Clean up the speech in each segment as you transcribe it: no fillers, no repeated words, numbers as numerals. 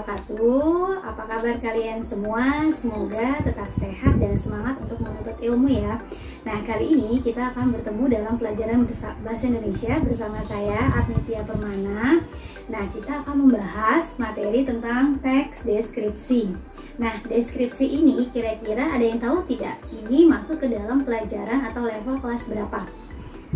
wabarakatuh. Apa kabar kalian semua? Semoga tetap sehat dan semangat untuk menuntut ilmu ya. Nah, kali ini kita akan bertemu dalam pelajaran Bahasa Indonesia bersama saya Arnitia Permana. Nah, kita akan membahas materi tentang teks deskripsi. Nah, deskripsi ini kira-kira ada yang tahu tidak? Ini masuk ke dalam pelajaran atau level kelas berapa?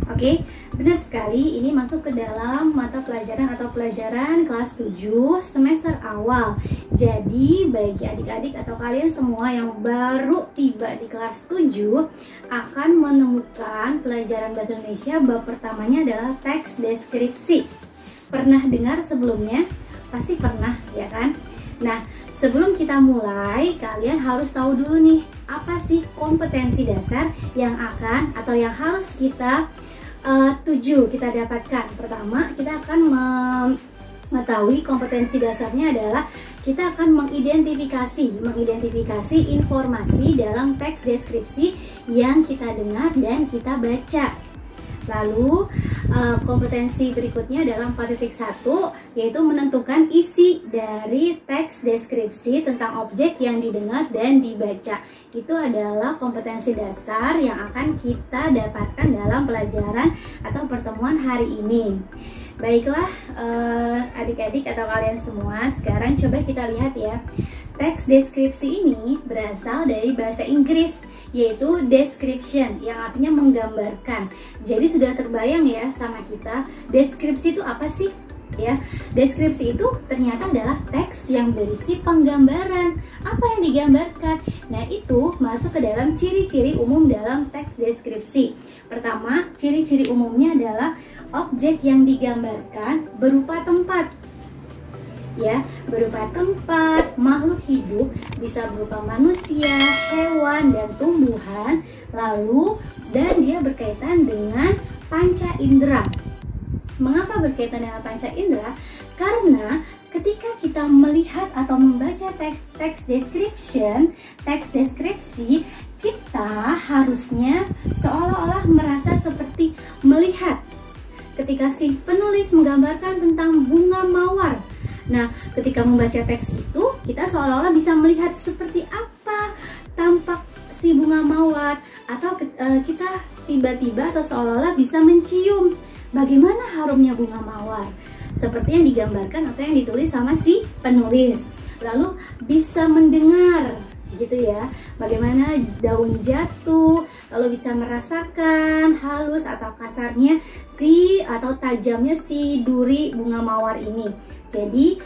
Oke, benar sekali, ini masuk ke dalam mata pelajaran atau pelajaran kelas 7 semester awal. Jadi bagi adik-adik atau kalian semua yang baru tiba di kelas 7 akan menemukan pelajaran bahasa Indonesia bab pertamanya adalah teks deskripsi. Pernah dengar sebelumnya? Pasti pernah, ya kan? Nah, sebelum kita mulai, kalian harus tahu dulu nih, apa sih kompetensi dasar yang akan atau yang harus kita kita dapatkan. Pertama, kita akan mengetahui kompetensi dasarnya adalah kita akan mengidentifikasi informasi dalam teks deskripsi yang kita dengar dan kita baca. Lalu kompetensi berikutnya dalam 4.1 yaitu menentukan isi dari teks deskripsi tentang objek yang didengar dan dibaca. Itu adalah kompetensi dasar yang akan kita dapatkan dalam pelajaran atau pertemuan hari ini. Baiklah adik-adik atau kalian semua, sekarang coba kita lihat ya. Teks deskripsi ini berasal dari bahasa Inggris, yaitu description, yang artinya menggambarkan. Jadi sudah terbayang ya sama kita, deskripsi itu apa sih? Ya, deskripsi itu ternyata adalah teks yang berisi penggambaran. Apa yang digambarkan? Nah, itu masuk ke dalam ciri-ciri umum dalam teks deskripsi. Pertama, ciri-ciri umumnya adalah objek yang digambarkan berupa tempat. Ya, berupa tempat, makhluk hidup, bisa berupa manusia, hewan, dan tumbuhan, dan dia berkaitan dengan panca indera. Mengapa berkaitan dengan panca indera? Karena ketika kita melihat atau membaca teks deskripsi, kita harusnya seolah-olah merasa seperti melihat. Ketika si penulis menggambarkan tentang bunga mawar, nah, ketika membaca teks itu, kita seolah-olah bisa melihat seperti apa tampak si bunga mawar, atau kita tiba-tiba atau seolah-olah bisa mencium bagaimana harumnya bunga mawar, seperti yang digambarkan atau yang ditulis sama si penulis. Lalu bisa mendengar, gitu ya, bagaimana daun jatuh, lalu bisa merasakan halus atau kasarnya atau tajamnya si duri bunga mawar ini. Jadi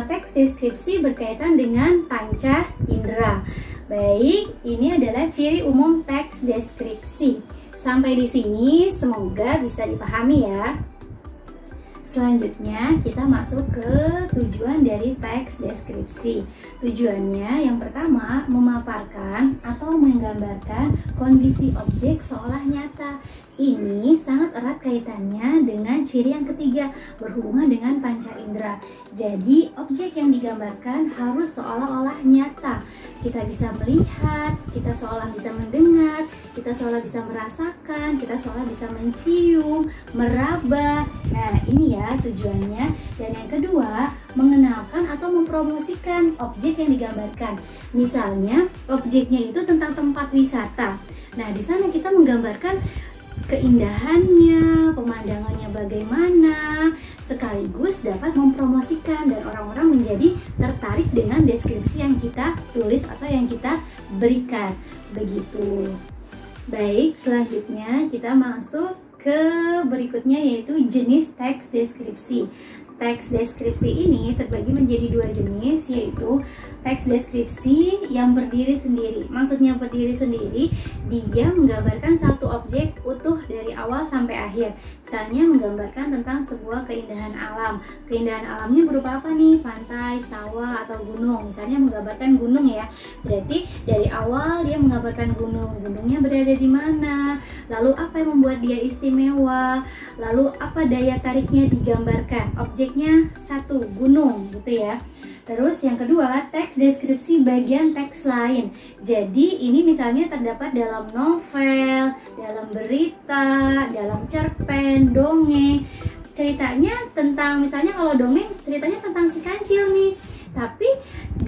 teks deskripsi berkaitan dengan panca indera. Baik, ini adalah ciri umum teks deskripsi. Sampai di sini semoga bisa dipahami ya. Selanjutnya kita masuk ke tujuan dari teks deskripsi. Tujuannya yang pertama, memaparkan atau menggambarkan kondisi objek seolah nyata. Ini sangat erat kaitannya dengan ciri yang ketiga, berhubungan dengan panca indera. Jadi objek yang digambarkan harus seolah-olah nyata. Kita bisa melihat, kita seolah bisa mendengar, kita seolah bisa merasakan, kita seolah bisa mencium, meraba. Nah, ini ya tujuannya. Dan yang kedua, mengenalkan atau mempromosikan objek yang digambarkan. Misalnya, objeknya itu tentang tempat wisata. Nah, di sana kita menggambarkan keindahannya, pemandangannya bagaimana, sekaligus dapat mempromosikan dan orang-orang menjadi tertarik dengan deskripsi yang kita tulis atau yang kita berikan. Begitu. Baik, selanjutnya kita masuk ke berikutnya, yaitu jenis teks deskripsi. Teks deskripsi ini terbagi menjadi dua jenis, yaitu teks deskripsi yang berdiri sendiri. Maksudnya berdiri sendiri, dia menggambarkan satu objek utuh dari awal sampai akhir. Misalnya menggambarkan tentang sebuah keindahan alam. Keindahan alamnya berupa apa nih? Pantai, sawah, atau gunung. Misalnya menggambarkan gunung ya. Berarti dari awal dia menggambarkan gunung. Gunungnya berada di mana? Lalu apa yang membuat dia istimewa? Lalu apa daya tariknya digambarkan? Objeknya satu, gunung gitu ya. Terus yang kedua, teks deskripsi bagian teks lain. Jadi ini misalnya terdapat dalam novel, dalam berita, dalam cerpen, dongeng. Ceritanya tentang, misalnya kalau dongeng ceritanya tentang si kancil nih. Tapi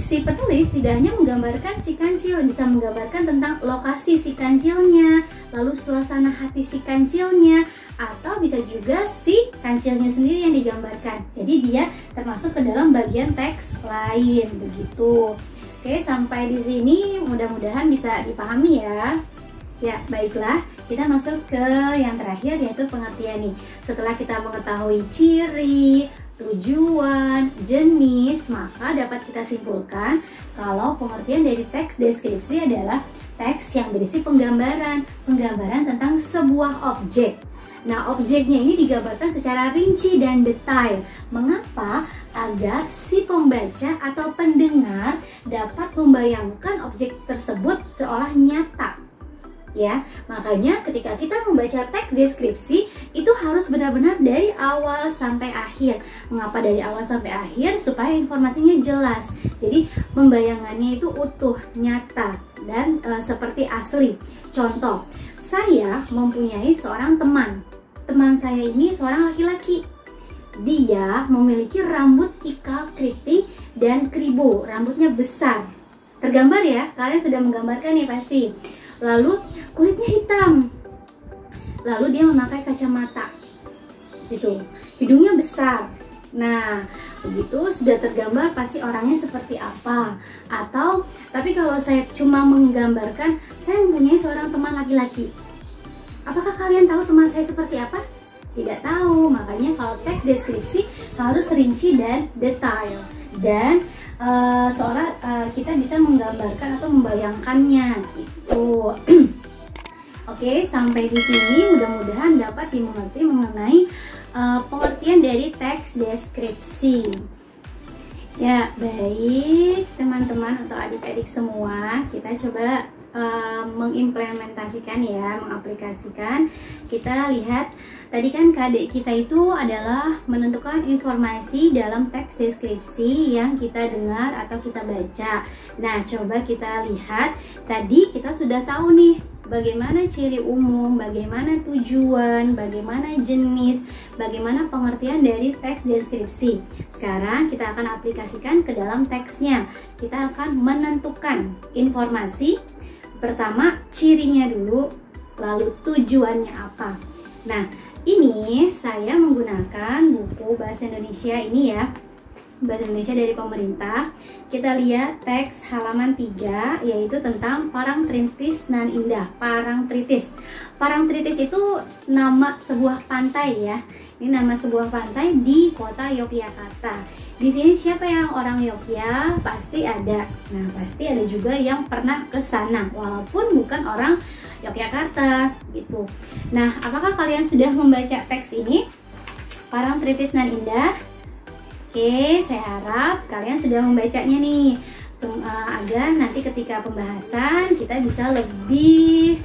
si penulis tidak hanya menggambarkan si kancil, bisa menggambarkan tentang lokasi si kancilnya, lalu suasana hati si kancilnya, atau bisa juga si kancilnya sendiri yang digambarkan. Jadi dia termasuk ke dalam bagian teks lain begitu. Oke, sampai di sini mudah-mudahan bisa dipahami ya. Ya, baiklah, kita masuk ke yang terakhir, yaitu pengertian nih. Setelah kita mengetahui ciri, tujuan, jenis, maka dapat kita simpulkan kalau pengertian dari teks deskripsi adalah teks yang berisi penggambaran tentang sebuah objek. Nah, objeknya ini digambarkan secara rinci dan detail. Mengapa? Agar si pembaca atau pendengar dapat membayangkan objek tersebut seolah nyata. Ya, makanya ketika kita membaca teks deskripsi itu harus benar-benar dari awal sampai akhir. Mengapa dari awal sampai akhir? Supaya informasinya jelas. Jadi pembayangannya itu utuh, nyata, dan seperti asli. Contoh, saya mempunyai seorang teman. Teman saya ini seorang laki-laki. Dia memiliki rambut ikal keriting dan kribo, rambutnya besar. Tergambar ya, kalian sudah menggambarkan nih pasti. Lalu kulitnya hitam. Lalu dia memakai kacamata. Gitu. Hidungnya besar. Nah, begitu sudah tergambar pasti orangnya seperti apa. Atau, tapi kalau saya cuma menggambarkan, saya mempunyai seorang teman laki-laki. Apakah kalian tahu teman saya seperti apa? Tidak tahu. Makanya kalau teks deskripsi harus rinci dan detail. Dan seolah kita bisa menggambarkan atau membayangkannya gitu. Oke, sampai di sini mudah-mudahan dapat dimengerti mengenai pengertian dari teks deskripsi. Ya, baik teman-teman atau adik-adik semua, kita coba mengimplementasikan ya, mengaplikasikan. Kita lihat tadi kan KD kita itu adalah menentukan informasi dalam teks deskripsi yang kita dengar atau kita baca. Nah, coba kita lihat, tadi kita sudah tahu nih bagaimana ciri umum, bagaimana tujuan, bagaimana jenis, bagaimana pengertian dari teks deskripsi. Sekarang kita akan aplikasikan ke dalam teksnya. Kita akan menentukan informasi. Pertama, cirinya dulu, lalu tujuannya apa. Nah, ini saya menggunakan buku Bahasa Indonesia ini ya, Bahasa Indonesia dari pemerintah. Kita lihat teks halaman 3, yaitu tentang Parangtritis nan Indah. Parangtritis. Parangtritis itu nama sebuah pantai ya. Ini nama sebuah pantai di kota Yogyakarta. Di sini siapa yang orang Yogyakarta? Pasti ada. Nah, pasti ada juga yang pernah ke sana walaupun bukan orang Yogyakarta gitu. Nah, apakah kalian sudah membaca teks ini? Parangtritis nan Indah. Oke, saya harap kalian sudah membacanya nih, agar nanti ketika pembahasan kita bisa lebih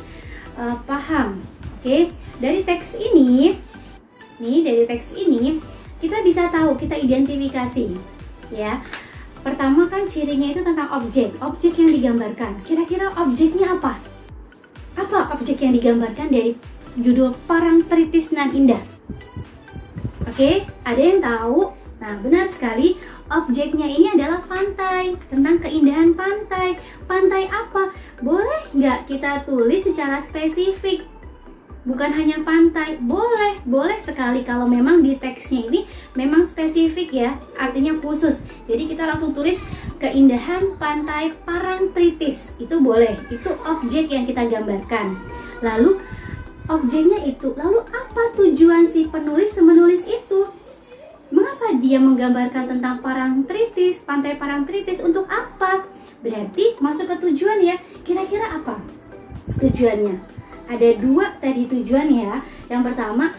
paham. Oke, dari teks ini, kita bisa tahu, kita identifikasi ya. Pertama kan cirinya itu tentang objek yang digambarkan. Kira-kira objeknya apa? Apa objek yang digambarkan dari judul Parangtritis nan Indah? Oke, ada yang tahu? Nah, benar sekali, objeknya ini adalah pantai, tentang keindahan pantai. Pantai apa? Boleh nggak kita tulis secara spesifik? Bukan hanya pantai, boleh sekali kalau memang di teksnya ini memang spesifik ya, artinya khusus. Jadi kita langsung tulis keindahan pantai Parangtritis, itu boleh, itu objek yang kita gambarkan. Lalu objeknya itu, lalu apa tujuan si penulis menulis itu? Mengapa dia menggambarkan tentang Parangtritis, pantai Parangtritis, untuk apa? Berarti masuk ke tujuan ya, kira-kira apa tujuannya? Ada dua tadi tujuan ya. Yang pertama,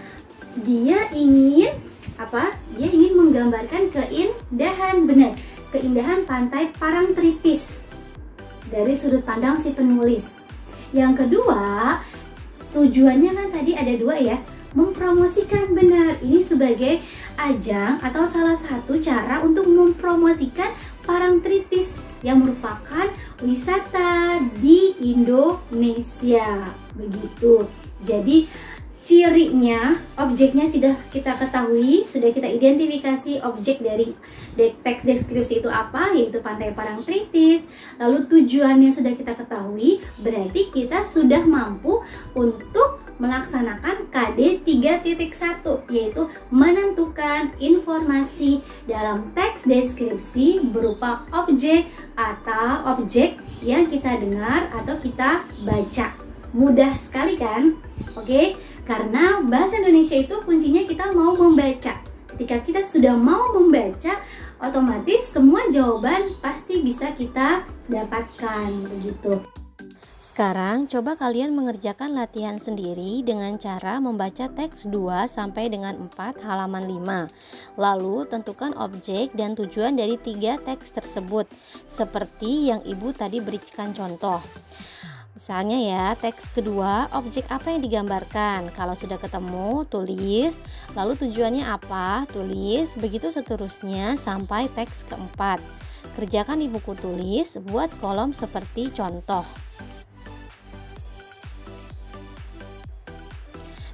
dia ingin apa? Dia ingin menggambarkan keindahan, benar, keindahan pantai Parangtritis dari sudut pandang si penulis. Yang kedua, tujuannya kan tadi ada dua ya, mempromosikan, benar, ini sebagai ajang atau salah satu cara untuk mempromosikan Parangtritis yang merupakan wisata di Indonesia begitu. Jadi cirinya, objeknya sudah kita ketahui, sudah kita identifikasi objek dari teks deskripsi itu apa, yaitu Pantai Parangtritis. Lalu tujuannya sudah kita ketahui, berarti kita sudah mampu untuk melaksanakan KD 3.1, yaitu menentukan informasi dalam teks deskripsi berupa objek atau objek yang kita dengar atau kita baca. Mudah sekali kan? Oke, karena bahasa Indonesia itu kuncinya kita mau membaca. Ketika kita sudah mau membaca, otomatis semua jawaban pasti bisa kita dapatkan, begitu. Sekarang coba kalian mengerjakan latihan sendiri dengan cara membaca teks 2 sampai dengan 4 halaman 5. Lalu tentukan objek dan tujuan dari 3 teks tersebut seperti yang Ibu tadi berikan contoh. Misalnya ya, teks kedua, objek apa yang digambarkan? Kalau sudah ketemu, tulis. Lalu tujuannya apa? Tulis. Begitu seterusnya sampai teks keempat. Kerjakan di buku tulis, buat kolom seperti contoh.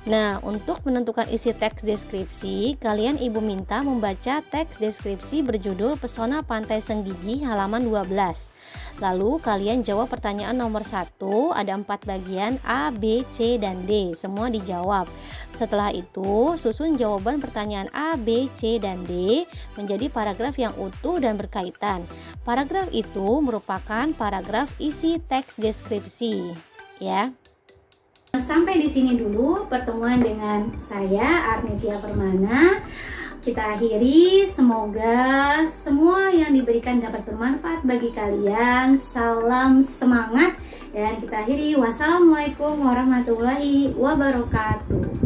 Nah, untuk menentukan isi teks deskripsi, kalian Ibu minta membaca teks deskripsi berjudul Pesona Pantai Senggigi halaman 12. Lalu kalian jawab pertanyaan nomor 1, ada 4 bagian A, B, C, dan D. Semua dijawab. Setelah itu, susun jawaban pertanyaan A, B, C, dan D menjadi paragraf yang utuh dan berkaitan. Paragraf itu merupakan paragraf isi teks deskripsi, ya. Sampai di sini dulu pertemuan dengan saya Arnitia Permana. Kita akhiri, semoga semua yang diberikan dapat bermanfaat bagi kalian. Salam semangat dan kita akhiri. Wassalamualaikum warahmatullahi wabarakatuh.